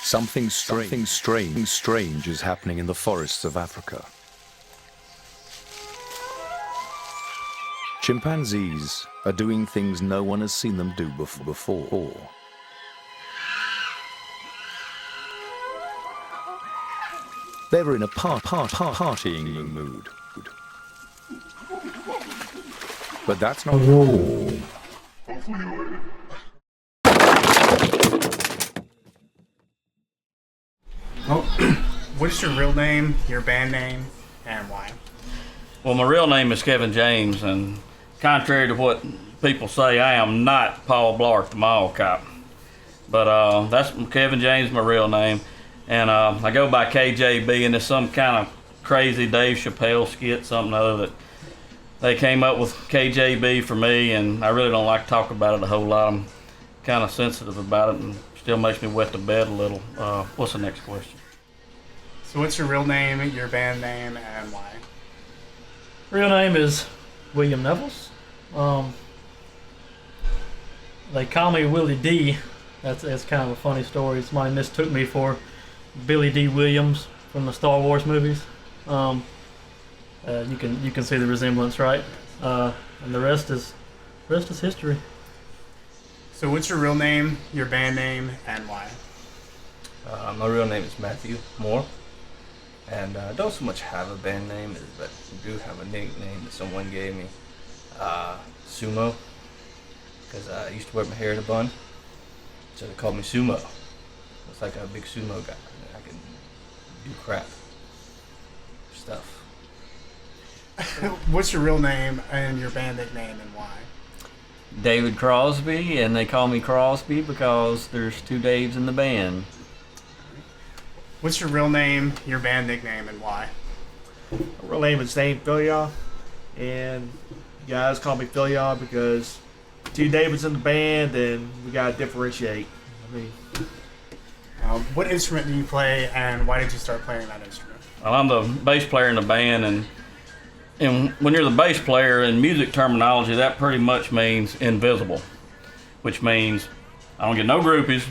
Something strange is happening in the forests of Africa. Chimpanzees are doing things no one has seen them do before. They're in a partying mood. But that's not all. Well, what's your real name, your band name, and why? Well, my real name is Kevin James, and contrary to what people say, I am not Paul Blart, the mall cop. But that's Kevin James, my real name, and I go by KJB, and it's some kind of crazy Dave Chappelle skit, something other that they came up with KJB for me, and I really don't like to talk about it a whole lot. I'm kind of sensitive about it, and still makes me wet the bed a little. What's the next question? So what's your real name, your band name, and why? Real name is William Nevels. They call me Willie D. That's kind of a funny story. Somebody mistook me for Billy D. Williams from the Star Wars movies. You can see the resemblance, right? And the rest is history. So what's your real name, your band name, and why? My real name is Matthew Moore, and I don't so much have a band name, but I do have a nickname that someone gave me, Sumo, because I used to wear my hair in a bun, so they called me Sumo. It's like a big sumo guy. I can do crap stuff. What's your real name and your band nickname, and why? David Crosby, and they call me Crosby because there's two Daves in the band. What's your real name, your band nickname, and why? My real name is Dane Philia, and you guys call me Philia because two Davids in the band, and we gotta differentiate. What instrument do you play, and why did you start playing that instrument? Well, I'm the bass player in the band, and when you're the bass player in music terminology, that pretty much means invisible, which means I don't get no groupies.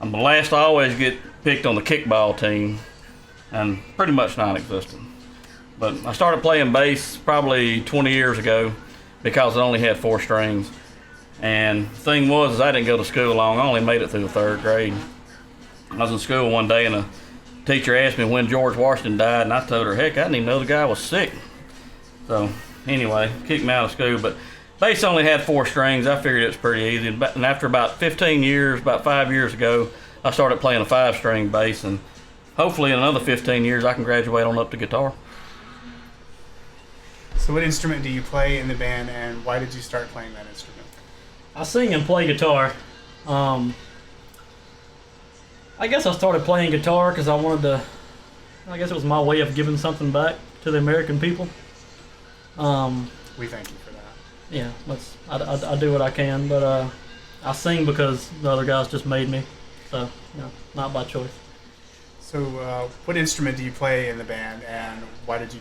I'm the last to always get picked on the kickball team, and pretty much non-existent. But I started playing bass probably 20 years ago because I only had 4 strings. And the thing was, I didn't go to school long. I only made it through the 3rd grade. I was in school one day, and a teacher asked me when George Washington died, and I told her, heck, I didn't even know the guy was sick. So anyway, kicked me out of school. But bass only had 4 strings. I figured it was pretty easy. And after about 15 years, about 5 years ago, I started playing a 5-string bass. And hopefully in another 15 years, I can graduate on up to guitar. So what instrument do you play in the band, and why did you start playing that instrument? I sing and play guitar. I guess I started playing guitar because I wanted to. I guess it was my way of giving something back to the American people. We thank you for that. Yeah, I do what I can, but I sing because the other guys just made me. So, not by choice. So what instrument do you play in the band, and why did you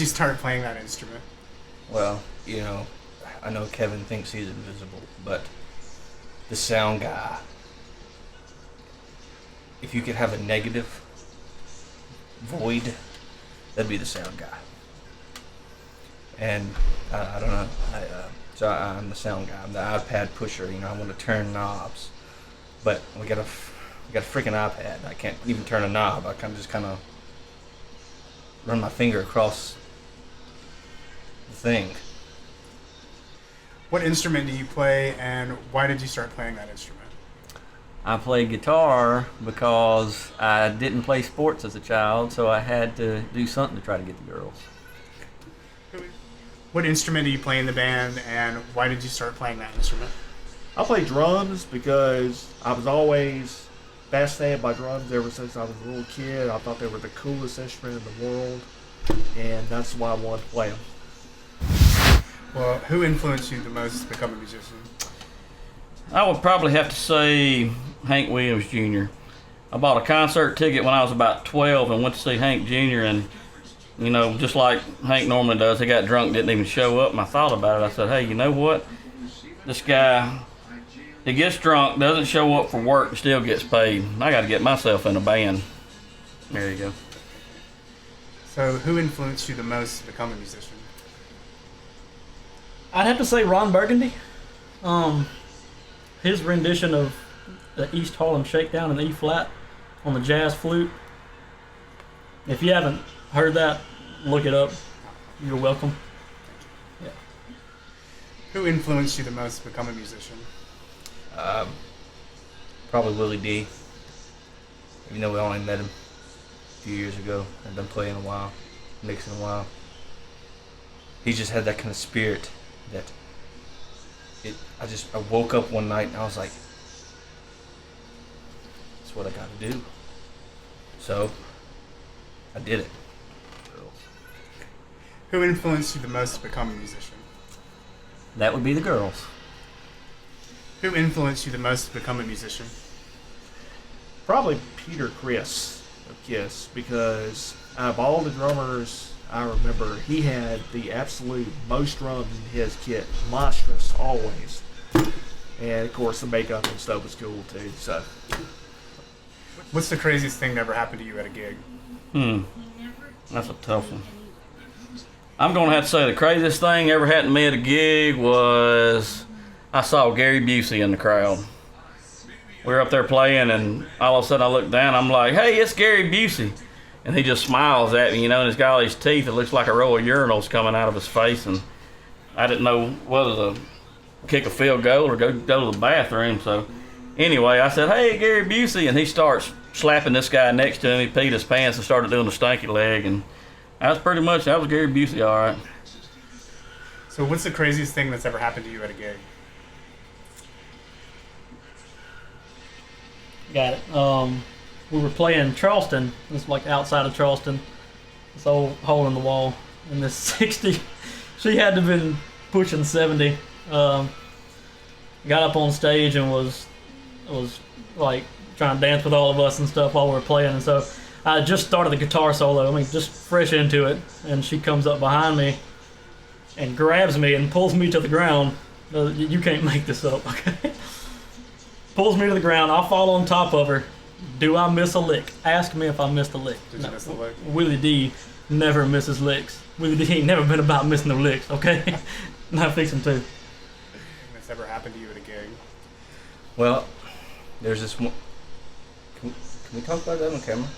start playing that instrument? Well, I know Kevin thinks he's invisible, but the sound guy, if you could have a negative void, that'd be the sound guy. And I don't know, so I'm the sound guy. I'm the iPad pusher. I want to turn knobs, but we got a freaking iPad. I can't even turn a knob. I can just kind of run my finger across the thing. What instrument do you play, and why did you start playing that instrument? I played guitar because I didn't play sports as a child, so I had to do something to try to get the girls. What instrument do you play in the band, and why did you start playing that instrument? I play drums because I was always fascinated by drums ever since I was a little kid. I thought they were the coolest instrument in the world, and that's why I wanted to play them. Well, who influenced you the most to become a musician? I would probably have to say Hank Williams Jr. I bought a concert ticket when I was about 12 and went to see Hank Jr. and just like Hank normally does, he got drunk, didn't even show up, and I thought about it. I said, hey, you know what? This guy, He gets drunk, doesn't show up for work, and still gets paid. I got to get myself in a band. There you go. So, who influenced you the most to become a musician? I'd have to say Ron Burgundy. His rendition of the East Harlem Shakedown in E flat on the jazz flute. If you haven't heard that, look it up. You're welcome. Who influenced you the most to become a musician? Probably Willie D. Even though we only met him a few years ago, I've been playing a while, mixing a while. He just had that kind of spirit that I woke up one night and I was like, that's what I got to do. So I did it. Who influenced you the most to become a musician? That would be the girls. Who influenced you the most to become a musician? Probably Peter Criss of Kiss, because out of all the drummers I remember, he had the absolute most drums in his kit, monstrous always. And of course the makeup and stuff was cool too. So What's the craziest thing that ever happened to you at a gig? That's a tough one. I'm going to have to say the craziest thing ever happened to me at a gig was I saw Gary Busey in the crowd. We were up there playing, and all of a sudden I look down, I'm like, hey, it's Gary Busey. And he just smiles at me, and he's got all these teeth. It looks like a row of urinals coming out of his face, and I didn't know whether to kick a field goal or go to the bathroom. So anyway, I said, hey, Gary Busey, and he starts slapping this guy next to him. He peed his pants and started doing the stanky leg, and that was Gary Busey, all right. So what's the craziest thing that's ever happened to you at a gig? Got it. We were playing Charleston. It's like outside of Charleston. This old hole in the wall. And this 60, she had to have been pushing 70. Got up on stage and was like trying to dance with all of us and stuff while we were playing. And so I just started the guitar solo. I mean, just fresh into it. And she comes up behind me and grabs me and pulls me to the ground. You can't make this up, okay? Pulls me to the ground. I fall on top of her. Do I miss a lick? Ask me if I missed a lick. Did you miss a lick? Willie D never misses licks. Willie D ain't never been about missing no licks, okay? Not fixing to. Anything that's ever happened to you at a gig? Well, there's this one. Can we talk about that on camera?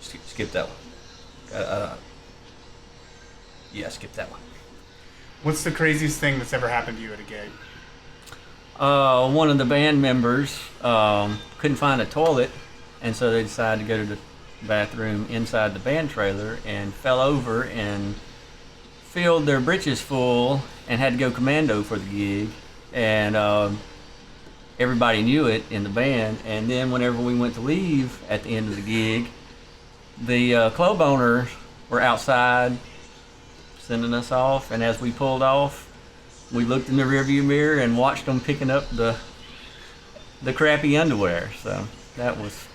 Skip that one. Yeah, skip that one. What's the craziest thing that's ever happened to you at a gig? One of the band members couldn't find a toilet, and so they decided to go to the bathroom inside the band trailer and fell over and filled their britches full and had to go commando for the gig. And everybody knew it in the band. And then whenever we went to leave at the end of the gig, the club owners were outside sending us off, and as we pulled off, we looked in the rearview mirror and watched them picking up the crappy underwear. So that was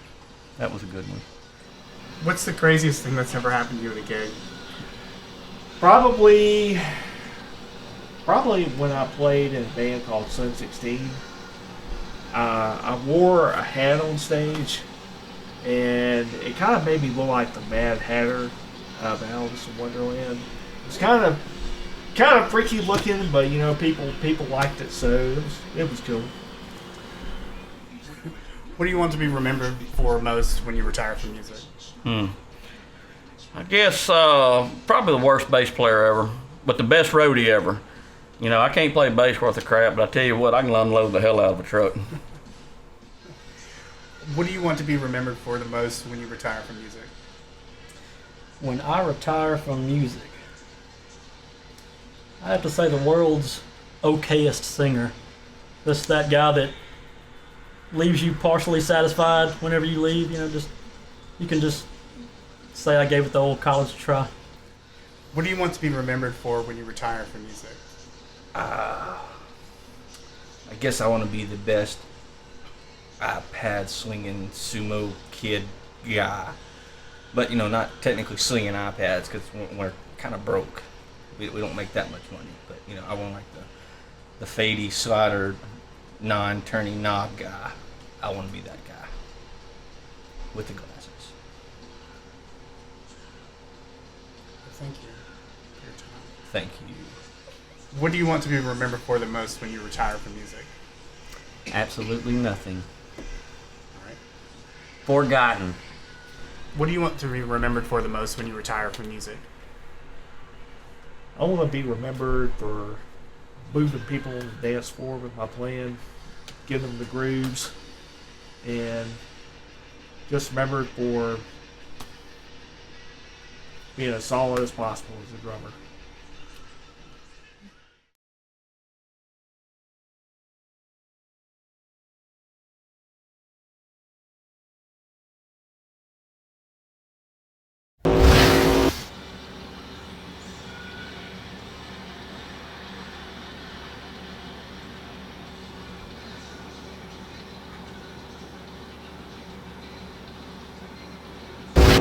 a good one. What's the craziest thing that's ever happened to you at a gig? Probably when I played in a band called Sun 16. I wore a hat on stage, and it kind of made me look like the Mad Hatter out of Alice in Wonderland. It's kind of freaky looking, but you know, people liked it, so it was cool. What do you want to be remembered for most when you retire from music? I guess probably the worst bass player ever, but the best roadie ever. You know, I can't play bass worth of crap, but I tell you what, I can unload the hell out of a truck. What do you want to be remembered for the most when you retire from music? When I retire from music, I have to say the world's okayest singer. That's that guy that leaves you partially satisfied whenever you leave. You know, you can just say I gave it the old college try. What do you want to be remembered for when you retire from music? I guess I want to be the best iPad swinging sumo kid guy, but you know, not technically slinging iPads because we're kind of broke. We don't make that much money, but you know, I want like the fadey slider non-turning knob guy. I want to be that guy with the glasses. Thank you for your time. Thank you. What do you want to be remembered for the most when you retire from music? Absolutely nothing. All right. Forgotten. What do you want to be remembered for the most when you retire from music? I want to be remembered for moving people on the dance floor with my playing, giving them the grooves, and just remembered for being as solid as possible as a drummer.